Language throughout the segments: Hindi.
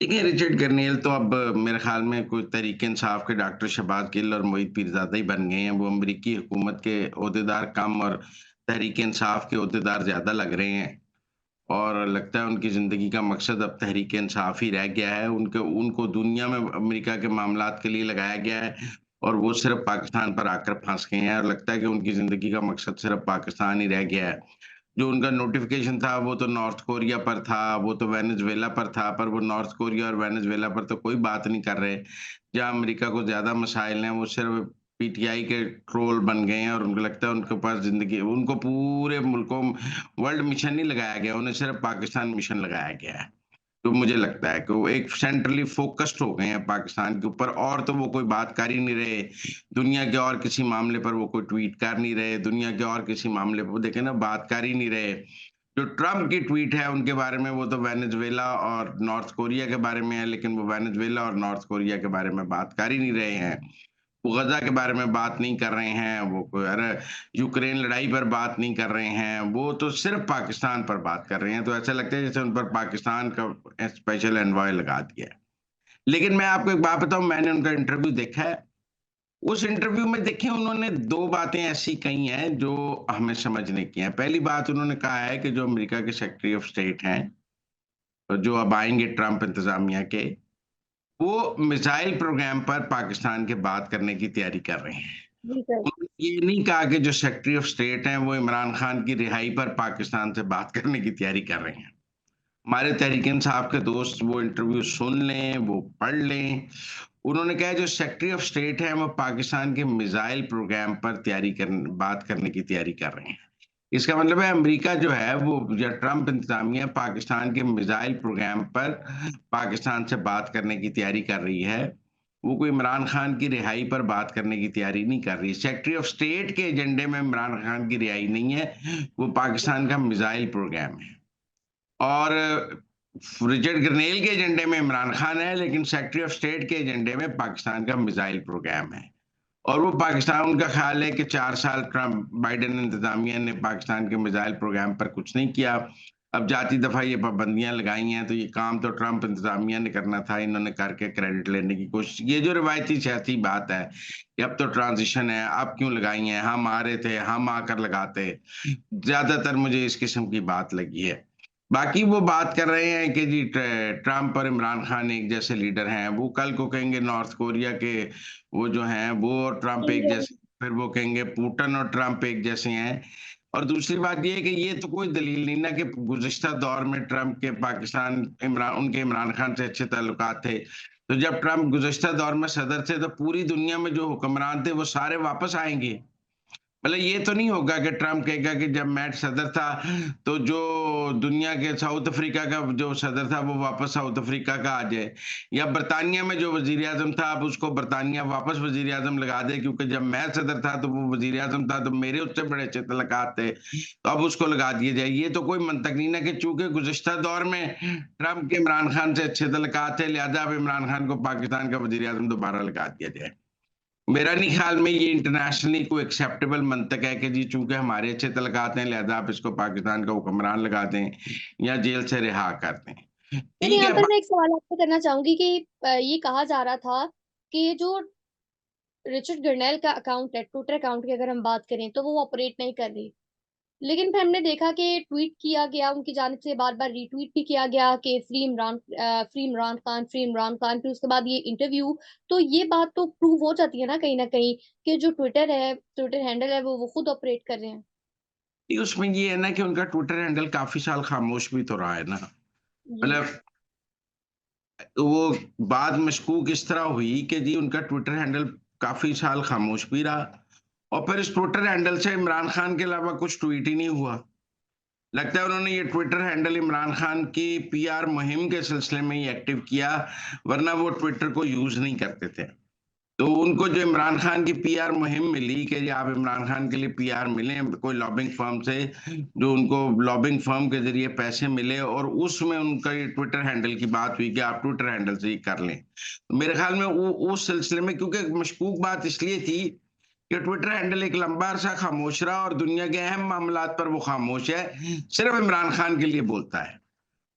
देखिए, रिचर्ड गर्नेल तो अब मेरे ख़्याल में कोई तहरीक-ए-इंसाफ के डॉक्टर शहबाज़ गिल और मोईद पीरज़ादा ही बन गए हैं। वो अमरीकी हुकूमत के ओहदेदार कम और तहरीक-ए-इंसाफ के ओहदेदार ज़्यादा लग रहे हैं। और लगता है उनकी ज़िंदगी का मकसद अब तहरीक-ए-इंसाफ ही रह गया है। उनको उनको दुनिया में अमेरिका के मामलात के लिए लगाया गया है और वो सिर्फ़ पाकिस्तान पर आकर फँस गए हैं और लगता है कि उनकी ज़िंदगी का मकसद सिर्फ़ पाकिस्तान ही रह गया है। जो उनका नोटिफ़िकेशन था वो तो नॉर्थ कोरिया पर था, वो तो वेनेज़ुएला पर था, पर वो नॉर्थ कोरिया और वेनेज़ुएला पर तो कोई बात नहीं कर रहे। जहाँ अमेरिका को ज़्यादा मसाइल हैं, वो सिर्फ़ पीटीआई के ट्रोल बन गए हैं और उनको लगता है उनके पास ज़िंदगी उनको पूरे मुल्कों वर्ल्ड मिशन नहीं लगाया गया, उन्हें सिर्फ़ पाकिस्तान मिशन लगाया गया है। तो मुझे लगता है कि वो एक सेंट्रली फ़ोकस्ड हो गए हैं पाकिस्तान के ऊपर और तो वो कोई बात कर ही नहीं रहे। दुनिया के और किसी मामले पर वो कोई ट्वीट कर नहीं रहे, दुनिया के और किसी मामले पर वो देखें ना बात कर ही नहीं रहे। जो ट्रम्प की ट्वीट है उनके बारे में वो तो वेनेज़ुएला और नॉर्थ कोरिया के बारे में है, लेकिन वो वेनेज़ुएला और नॉर्थ कोरिया के बारे में बात कर ही नहीं रहे हैं। वो गज़ा के बारे में बात नहीं कर रहे हैं, वो कोई अरे यूक्रेन लड़ाई पर बात नहीं कर रहे हैं, वो तो सिर्फ़ पाकिस्तान पर बात कर रहे हैं, तो ऐसा लगता है जैसे उन पर पाकिस्तान का स्पेशल एनवॉय लगा दिया है। लेकिन मैं आपको एक बात बताऊँ, मैंने उनका इंटरव्यू देखा है, उस इंटरव्यू में देखिए उन्होंने 2 बातें ऐसी कही हैं जो हमें समझने की हैं। पहली बात उन्होंने कहा है कि जो अमेरिका के सेक्रेटरी ऑफ स्टेट हैं, जो अब आएँगे ट्रम्प इंतज़ामिया के, वो मिसाइल प्रोग्राम पर पाकिस्तान के बात करने की तैयारी कर रहे हैं। बिल्कुल। उन्होंने ये नहीं कहा कि जो सेक्रेटरी ऑफ स्टेट हैं, वो इमरान खान की रिहाई पर पाकिस्तान से बात करने की तैयारी कर रहे हैं। हमारे तहरीक-ए-इंसाफ के दोस्त वो इंटरव्यू सुन लें, वो पढ़ लें। उन्होंने कहा जो सेक्रेटरी ऑफ स्टेट हैं, वो पाकिस्तान के मिसाइल प्रोग्राम पर बात करने की तैयारी कर रहे हैं। इसका मतलब है अमेरिका जो है वो या ट्रम्प इंतज़ामिया पाकिस्तान के मिसाइल प्रोग्राम पर पाकिस्तान से बात करने की तैयारी कर रही है। वो कोई इमरान खान की रिहाई पर बात करने की तैयारी नहीं कर रही। सेक्रेटरी ऑफ स्टेट के एजेंडे में इमरान खान की रिहाई नहीं है, वो पाकिस्तान का मिसाइल प्रोग्राम है। और रिचर्ड ग्रनेल के एजेंडे में इमरान खान है, लेकिन सेक्रेटरी ऑफ स्टेट के एजेंडे में पाकिस्तान का मिसाइल प्रोग्राम है। और वो पाकिस्तान उनका ख़्याल है कि 4 साल ट्रम्प बाइडेन इंतज़ामिया ने पाकिस्तान के मिसाइल प्रोग्राम पर कुछ नहीं किया। अब जाती दफ़ा ये पाबंदियाँ लगाई हैं, तो ये काम तो ट्रम्प इंतज़ामिया ने करना था, इन्होंने करके क्रेडिट लेने की कोशिश की। ये जो रिवायती सियासी बात है कि अब तो ट्रांज़िशन है, अब क्यों लगाई हैं? हम आ रहे थे, हम आकर लगाते। ज़्यादातर मुझे इस किस्म की बात लगी है। बाकी वो बात कर रहे हैं कि जी ट्रम्प और इमरान खान एक जैसे लीडर हैं। वो कल को कहेंगे नॉर्थ कोरिया के वो जो हैं वो और ट्रम्प एक जैसे, फिर वो कहेंगे पुतिन और ट्रम्प एक जैसे हैं। और दूसरी बात ये है कि ये तो कोई दलील नहीं ना कि गुज़िश्ता दौर में ट्रम्प के उनके इमरान खान से अच्छे ताल्लुकात थे। तो जब ट्रम्प गुज़िश्ता दौर में सदर थे तो पूरी दुनिया में जो हुक्मरान थे वो सारे वापस आएँगे। मतलब ये तो नहीं होगा कि ट्रम्प कहेगा कि जब मैं सदर था, तो जो दुनिया के साउथ अफ्रीका का जो सदर था, वो वापस साउथ अफ्रीका का आ जाए। या बरतानिया में जो वज़ीर-ए-आज़म था, अब उसको बरतानिया वापस वज़ीर-ए-आज़म लगा दे क्योंकि जब मैं सदर था, तो वो वज़ीर-ए-आज़म था, तो मेरे उससे बड़े अच्छे तल्लुकात थे, तो अब उसको लगा दिया जाए। ये तो कोई मंतक नहीं ना कि चूँकि गुज़िश्ता दौर में ट्रम्प के इमरान खान से अच्छे तल्लुकात थे, लिहाज़ा अब इमरान खान को पाकिस्तान का वज़ीर-ए-आज़म दोबारा लगा दिया जाए। मेरा नहीं ख्याल में ये इंटरनेशनली कोई एक्सेप्टेबल मंतक है कि जी चूँकि हमारे अच्छे तल्लुकात हैं लिहाज़ा आप इसको पाकिस्तान का हुक्मरान लगा दें या जेल से रिहा कर दें। लेकिन ठीक यहाँ है, पर मैं एक सवाल आपसे करना चाहूँगी कि ये कहा जा रहा था कि ये जो रिचर्ड गर्नेल का अकाउंट है, ट्विटर अकाउंट की अगर हम बात करें, तो वो ऑपरेट नहीं कर रही। लेकिन फिर हमने देखा कि ट्वीट किया गया, उनकी जानिब से बार-बार रीट्वीट भी किया गया कि फ्री इमरान खान, फिर उसके बाद ये इंटरव्यू। तो ये बात तो प्रूव हो जाती है ना कहीं न कहीं कि जो ट्विटर है, ट्विटर हैंडल है, वो खुद ऑपरेट कर रहे हैं। नहीं उसमें ये है ना कि उनका ट्विटर हैंडल काफ़ी साल खामोश भी तो रहा है ना। जी। मतलब वो बात मशकूक इस तरह हुई कि जी उनका ट्विटर हैंडल काफ़ी साल खामोश भी रहा और फिर इस ट्विटर हैंडल से इमरान खान के अलावा कुछ ट्वीट ही नहीं हुआ। लगता है उन्होंने ये ट्विटर हैंडल इमरान खान की पीआर मुहिम के सिलसिले में ही एक्टिव किया, वरना वो ट्विटर को यूज़ नहीं करते थे। तो उनको जो इमरान खान की पीआर मुहिम मिली कि जी आप इमरान खान के लिए पीआर मिलें कोई लॉबिंग फर्म से, जो उनको लॉबिंग फर्म के ज़रिए पैसे मिले और उसमें उनका ये ट्विटर हैंडल की बात हुई कि आप ट्विटर हैंडल से ही कर लें। तो मेरे ख़्याल में वो उस सिलसिले में क्योंकि मशकूक बात इसलिए थी कि ट्विटर हैंडल एक लंबा अरसा खामोश रहा और दुनिया के अहम मामलात पर वो खामोश है, सिर्फ़ इमरान खान के लिए बोलता है।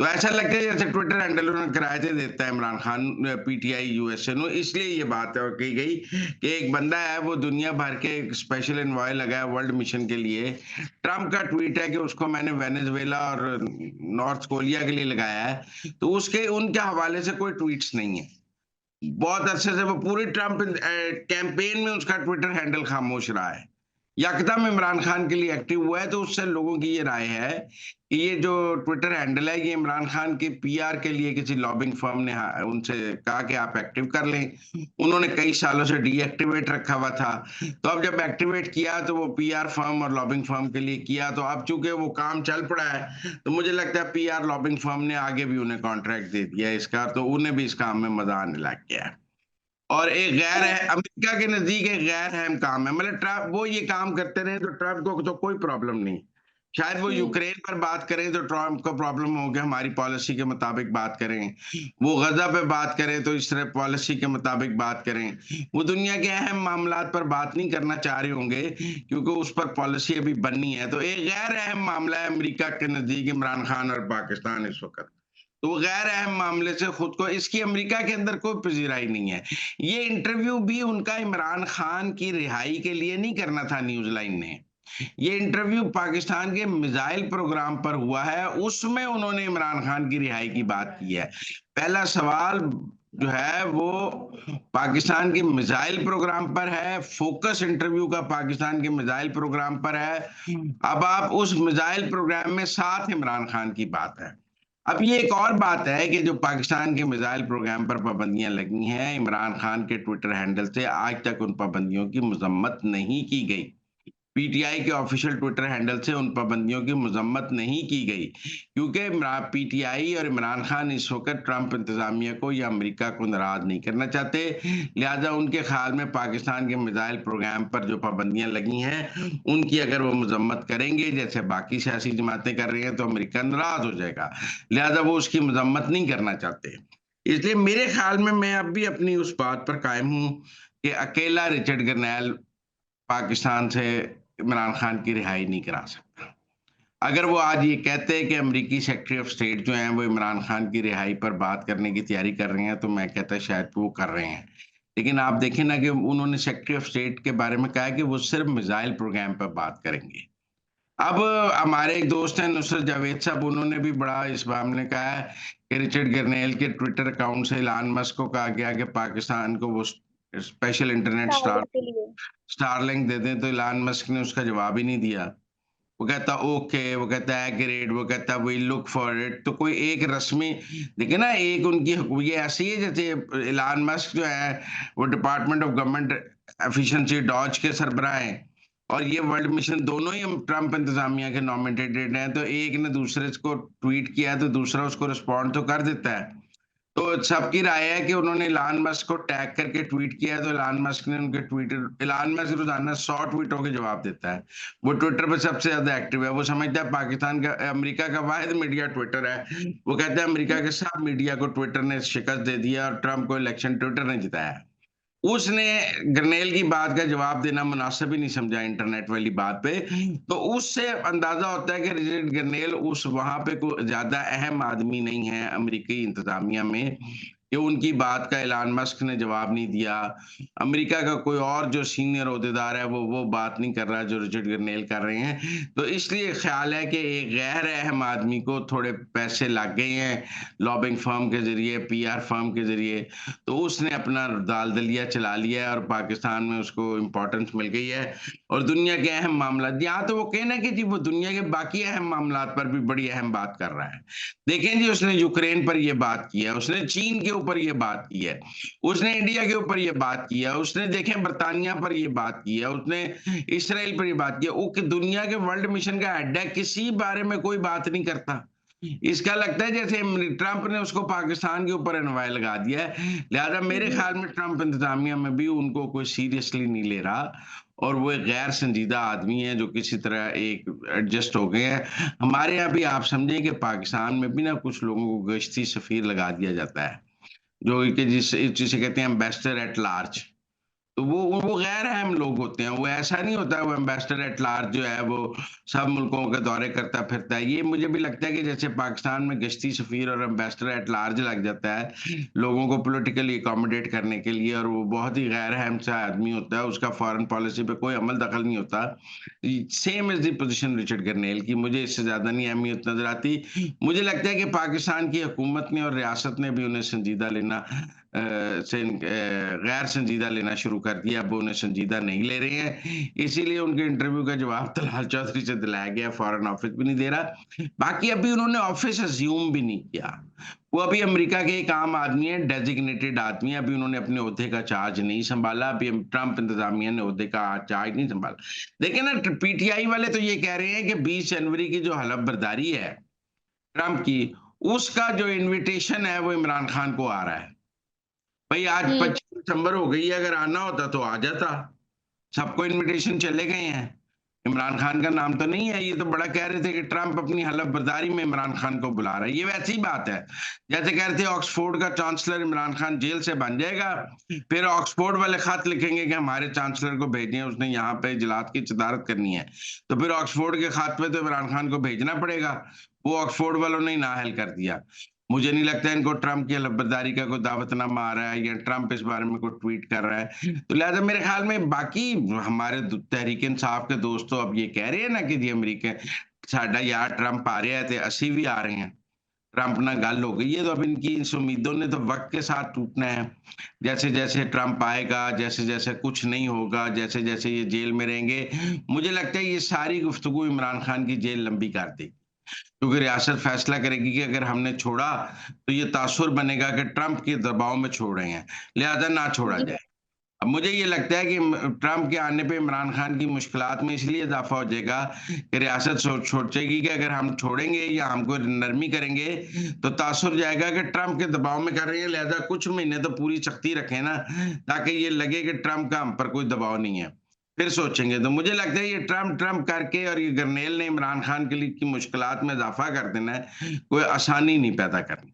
तो ऐसा लगता है जैसे ट्विटर हैंडल उन्होंने किराए से देता है Imran Khan, PTI USA no, इसलिए ये बात है और कही गई कि एक बंदा है वो दुनिया भर के एक स्पेशल एनवॉय लगाया वर्ल्ड मिशन के लिए। ट्रम्प का ट्वीट है कि उसको मैंने वेनेजुएला और नॉर्थ कोरिया के लिए लगाया है, तो उसके उनके हवाले से कोई ट्वीट्स नहीं है। बहुत अरसे से वो पूरी ट्रम्प कैंपेन में उसका ट्विटर हैंडल खामोश रहा है। यकदम इमरान खान के लिए एक्टिव हुआ है, तो उससे लोगों की ये राय है कि ये जो ट्विटर हैंडल है ये इमरान खान के पीआर के लिए किसी लॉबिंग फर्म ने उनसे कहा कि आप एक्टिव कर लें। उन्होंने कई सालों से डीएक्टिवेट रखा हुआ था, तो अब जब एक्टिवेट किया तो वो पीआर फर्म और लॉबिंग फर्म के लिए किया, तो अब चूंकि वो काम चल पड़ा है तो मुझे लगता है पीआर लॉबिंग फर्म ने आगे भी उन्हें कॉन्ट्रैक्ट दे दिया है इसका, तो उन्हें भी इस काम में मजा आने लग गया है। और एक गैर है अमेरिका के नजदीक एक गैर अहम काम है, मतलब ट्रम्प वो ये काम करते रहे तो ट्रम्प को तो कोई प्रॉब्लम नहीं। शायद वो हम्म। यूक्रेन पर बात करें तो ट्रम्प को प्रॉब्लम हो गया, हमारी पॉलिसी के मुताबिक बात करें। वो गजा पे बात करें तो इस तरह पॉलिसी के मुताबिक बात करें। वो दुनिया के अहम मामलात पर बात नहीं करना चाह रहे होंगे क्योंकि उस पर पॉलिसी अभी बननी है। तो एक गैर अहम मामला है अमेरिका के नजदीक इमरान खान और पाकिस्तान इस वक्त। तो वो गैर अहम मामले से खुद को, इसकी अमेरिका के अंदर कोई पजीराई नहीं है। ये इंटरव्यू भी उनका इमरान खान की रिहाई के लिए नहीं करना था न्यूज लाइन ने। ये इंटरव्यू पाकिस्तान के मिसाइल प्रोग्राम पर हुआ है, उसमें उन्होंने इमरान खान की रिहाई की बात की है। पहला सवाल जो है वो पाकिस्तान के मिसाइल प्रोग्राम पर है, फोकस इंटरव्यू का पाकिस्तान के मिसाइल प्रोग्राम पर है। अब आप उस मिसाइल प्रोग्राम में साथ इमरान खान की बात है। अब ये एक और बात है कि जो पाकिस्तान के मिसाइल प्रोग्राम पर पाबंदियां लगी हैं, इमरान खान के ट्विटर हैंडल से आज तक उन पाबंदियों की मजम्मत नहीं की गई। पीटीआई के ऑफिशियल ट्विटर हैंडल से उन पाबंदियों की मजम्मत नहीं की गई क्योंकि पीटीआई और इमरान खान इस वक्त ट्रंप इंतजामिया को या अमेरिका को नाराज नहीं करना चाहते। लिहाजा उनके ख्याल में पाकिस्तान के मिसाइल प्रोग्राम पर जो पाबंदियां लगी हैं उनकी अगर वो मजम्मत करेंगे जैसे बाकी सियासी जमातें कर रही हैं तो अमेरिका नाराज हो जाएगा। लिहाजा वो उसकी मजम्मत नहीं करना चाहते। इसलिए मेरे ख्याल में मैं अब भी अपनी उस बात पर कायम हूं कि अकेला रिचर्ड गरनैल पाकिस्तान से इमरान खान की रिहाई नहीं करा सकता। अगर वो आज ये कहते हैं कि अमेरिकी सेक्रेटरी ऑफ स्टेट जो हैं वो इमरान खान की रिहाई पर बात करने की तैयारी कर रहे हैं तो मैं कहता शायद वो कर रहे हैं। लेकिन आप देखें ना कि उन्होंने सेक्रेटरी ऑफ स्टेट के बारे में कहा है कि वो सिर्फ मिसाइल प्रोग्राम पर बात करेंगे। अब हमारे एक दोस्त हैं नुसरत जावेद साहब, उन्होंने भी बड़ा इस मामले में कहा है कि रिचर्ड गरनेल के ट्विटर अकाउंट से इलान मस्क को कहा गया कि पाकिस्तान को वो स्पेशल इंटरनेट टारगेट के लिए। स्टारलिंक दे दें, तो इलान मस्क ने उसका जवाब ही नहीं दिया। वो कहता ओके, वो कहता है ग्रेट, वो कहता वी लुक फॉर इट। तो कोई एक रस्मी, देखिए ना, एक उनकी ये ऐसी है जैसे इलान मस्क जो है वो department of government efficiency DOGE के सरबराह हैं और ये वर्ल्ड मिशन दोनों ही ट्रंप इंतजामिया के नॉमिनेटेड हैं। तो एक ने दूसरे को ट्वीट किया तो दूसरा उसको रिस्पॉन्ड तो कर देता है। तो सबकी राय है कि उन्होंने इलान मस्क को टैग करके ट्वीट किया है, तो इलान मस्क ने उनके ट्वीट, इलान मस्क रोजाना 100 ट्वीटों के जवाब देता है। वो ट्विटर पर सबसे ज्यादा एक्टिव है। वो समझता है पाकिस्तान का, अमेरिका का वाहिद मीडिया ट्विटर है। वो कहता है अमेरिका के सब मीडिया को ट्विटर ने शिकस्त दे दिया और ट्रंप को इलेक्शन ट्विटर ने जिताया। उसने ग्रनेल की बात का जवाब देना मुनासिब ही नहीं समझा इंटरनेट वाली बात पे। तो उससे अंदाजा होता है कि रिचर्ड ग्रनेल उस वहां पे कोई ज्यादा अहम आदमी नहीं है अमेरिकी इंतजामिया में कि उनकी बात का एलन मस्क ने जवाब नहीं दिया। अमेरिका का कोई और जो सीनियर ओहदेदार है वो बात नहीं कर रहा जो रिचर्ड ग्रनेल कर रहे हैं। तो इसलिए ख्याल है कि एक गैर अहम आदमी को थोड़े पैसे लग गए हैं लॉबिंग फर्म के जरिए, पीआर फर्म के जरिए, तो उसने अपना दाल दलिया चला लिया है और पाकिस्तान में उसको इंपॉर्टेंस मिल गई है। और दुनिया के अहम मामला, यहाँ तो वो कहना कि जी वो दुनिया के बाकी अहम मामला पर भी बड़ी अहम बात कर रहा है। देखें जी, उसने यूक्रेन पर ये बात की है, उसने चीन के ऊपर ये बात की है, उसने इंडिया के ऊपर ये बात की है, उसने देखें बरतानिया पर ये बात की है, उसने इसराइल पर ये बात की है। वो दुनिया के वर्ल्ड मिशन का हेड है, किसी बारे में कोई बात नहीं करता। इसका लगता है जैसे ट्रंप ने उसको पाकिस्तान के ऊपर एनवाय लगा दिया है। लिहाजा मेरे ख्याल में ट्रंप इंतजामिया में भी उनको कोई सीरियसली नहीं ले रहा और वो एक गैर संजीदा आदमी है जो किसी तरह एक एडजस्ट हो गए हैं। हमारे यहाँ भी आप समझें कि पाकिस्तान में भी ना कुछ लोगों को गश्ती सफीर लगा दिया जाता है जो कि जिसे कहते हैं एम्बेसडर एट लार्ज। तो वो गैर अहम लोग होते हैं, वो ऐसा नहीं होता, वो एम्बेसडर एट लार्ज जो है वो सब मुल्कों के दौरे करता फिरता है। ये मुझे भी लगता है कि जैसे पाकिस्तान में गश्ती सफीर और एम्बेसडर एट लार्ज लग जाता है लोगों को पॉलिटिकली अकोमोडेट करने के लिए, और वो बहुत ही गैर अहम सा आदमी होता है, उसका फॉरेन पॉलिसी पे कोई अमल दखल नहीं होता। Same is the position Richard Grenell की, मुझे इससे ज्यादा नहीं अहमियत नजर आती। मुझे लगता है कि पाकिस्तान की हुकूमत ने और रियासत ने भी उन्हें संजीदा लेना गैर संजीदा लेना शुरू कर दिया। अब वो उन्हें संजीदा नहीं ले रहे हैं, इसीलिए उनके इंटरव्यू का जवाब तलाल चौधरी से दिलाया गया, फॉरेन ऑफिस भी नहीं दे रहा। बाकी अभी उन्होंने ऑफिस अज्यूम भी नहीं किया। वो अभी अमेरिका के एक आम आदमी है, डेजिग्नेटेड आदमी है, अभी उन्होंने अपने ओहदे का चार्ज नहीं संभाला, अभी ट्रंप इंतजामिया ने ओहदे का चार्ज नहीं संभाला। देखिए ना, पीटीआई वाले तो ये कह रहे हैं कि 20 जनवरी की जो हलफ बर्दारी है ट्रंप की, उसका जो इन्विटेशन है वो इमरान खान को आ रहा है। भाई आज हुँ। 25 दिसंबर हो गई है, अगर आना होता तो आ जाता। सबको इनविटेशन चले गए हैं। इमरान खान का नाम तो नहीं है। ये तो बड़ा कह रहे थे कि ट्रंप अपनी हलफ बर्दारी में इमरान खान को बुला रहा है। ये वैसी बात है जैसे कह रहे थे ऑक्सफोर्ड का चांसलर इमरान खान जेल से बन जाएगा, फिर ऑक्सफोर्ड वाले खत लिखेंगे कि हमारे चांसलर को भेजें, उसने यहाँ पे इजलास की सदारत करनी है, तो फिर ऑक्सफोर्ड के खत पे तो इमरान खान को भेजना पड़ेगा। वो ऑक्सफोर्ड वालों ने ही नाअहल कर दिया। मुझे नहीं लगता इनको ट्रंप की हलफबर्दारी का कोई दावतनामा आ रहा है या ट्रंप इस बारे में कोई ट्वीट कर रहा है। तो लिहाजा मेरे ख्याल में बाकी हमारे तहरीक इंसाफ के दोस्तों अब ये कह रहे हैं ना कि जी अमेरिका साडा यार ट्रंप आ रहा है तो असी भी आ रहे हैं, ट्रंप ना गल हो गई है, तो अब इनकी इस उम्मीदों ने तो वक्त के साथ टूटना है। जैसे जैसे ट्रंप आएगा, जैसे जैसे कुछ नहीं होगा, जैसे जैसे ये जेल में रहेंगे, मुझे लगता है ये सारी गुफ्तगू इमरान खान की जेल लंबी कर देगी, क्योंकि रियासत फैसला करेगी कि अगर हमने छोड़ा तो ये तासुर बनेगा कि ट्रंप के दबाव में छोड़ रहे हैं, लिहाजा ना छोड़ा जी। जाए। अब मुझे ये लगता है कि ट्रंप के आने पे इमरान खान की मुश्किलात में इसलिए इजाफा हो जाएगा कि रियासत सोचेगी कि अगर हम छोड़ेंगे या हमको नरमी करेंगे तो तासुर जाएगा कि ट्रंप के दबाव में कर रहे हैं, लिहाजा कुछ महीने तो पूरी सख्ती रखें ना, ताकि ये लगे कि ट्रंप का हम पर कोई दबाव नहीं है, फिर सोचेंगे। तो मुझे लगता है ये ट्रंप ट्रंप करके और ये गर्नेल ने इमरान खान के लिए की मुश्किलात में इजाफा कर देना है, कोई आसानी नहीं पैदा करनी।